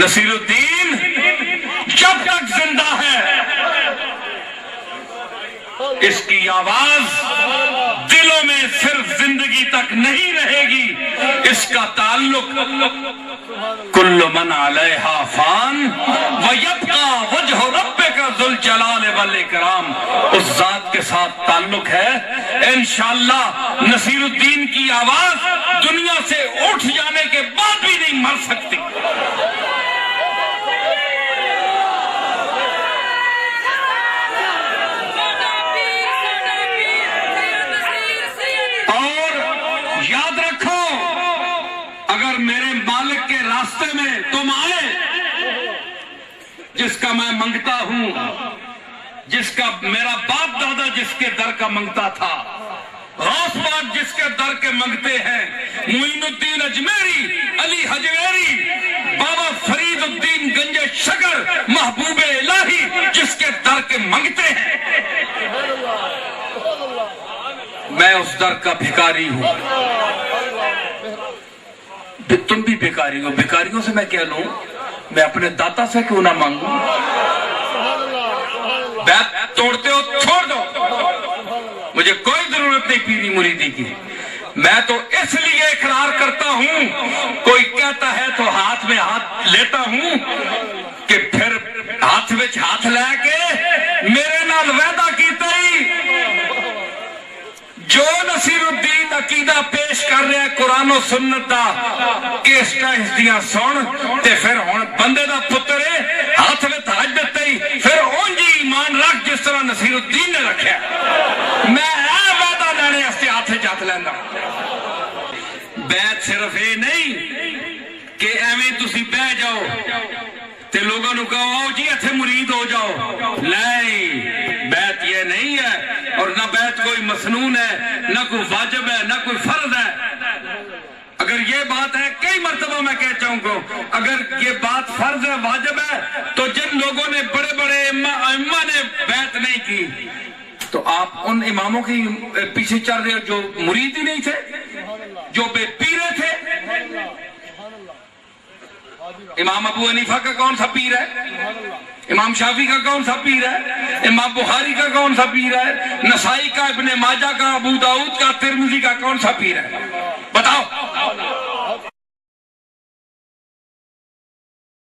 نصیر الدین جب تک زندہ ہے اس کی آواز دلوں میں صرف زندگی تک نہیں رہے گی، اس کا تعلق کل من علیہا فان ویبقی وجہ ربک ذو الجلال والاکرام، اس ذات کے ساتھ تعلق ہے۔ انشاءاللہ نصیر الدین کی آواز دنیا سے اٹھ جانے کے بعد بھی نہیں مر سکتی۔ یاد رکھو، اگر میرے مالک کے راستے میں تم آئے، جس کا میں منگتا ہوں، جس کا میرا باپ دادا جس کے در کا منگتا تھا، غوث پاک جس کے در کے منگتے ہیں، معین الدین اجمیری، علی حجویری، بابا فرید الدین گنج شکر، محبوب الہی جس کے در کے منگتے ہیں، میں اس در کا بھکاری ہوں۔ تم بھی بھکاری ہو، بھکاریوں سے میں کہہ لوں، میں اپنے داتا سے کیوں نہ مانگوں؟ بیعت توڑتے ہو چھوڑ دو، مجھے کوئی ضرورت نہیں پیری مریدی کی، میں تو اس لیے اقرار کرتا ہوں، کوئی کہتا ہے تو ہاتھ میں ہاتھ لیتا ہوں کہ پھر ہاتھ میں ہاتھ لے کے میرے نال وعدہ کیتا ہی جو نصیر الدین عقیدہ پیش کر رہے ہیں قرآن و سنت دا کیسٹا اس دیاں سن تے پھر ہون بندے دا پتر ہے ہاتھ میں تاج دیتے ہی پھر اونجی ایمان رکھ جس طرح نصیر الدین نے رکھا۔ میں اے وعدہ لینے استے ہاتھ جات لینا۔ بیعت صرف یہ نہیں کہ ایویں تسی بہ جاؤ تے لوگوں نے کہو آؤ جی اتھے مرید ہو جاؤ، نہیں، بیعت یہ نہیں ہے، اور نہ بیعت کوئی مسنون ہے، نہ کوئی واجب ہے، نہ کوئی فرض ہے۔ اگر یہ بات ہے، کئی مرتبہ میں کہہ چاہوں گا، اگر یہ بات فرض ہے، واجب ہے، تو جن لوگوں نے بڑے بڑے ائمہ نے بیعت نہیں کی تو آپ ان اماموں کی پیچھے چل رہے ہو جو مرید ہی نہیں تھے، جو بے پیرے تھے۔ امام ابو حنیفہ کا کون سا پیر ہے؟ امام شافعی کا کون سا پیر ہے؟ امام بخاری کا کون سا پیر ہے؟ نسائی کا، ابن ماجہ کا، ابو داؤد کا، ترمذی کا کون سا پیر ہے؟ بتاؤ۔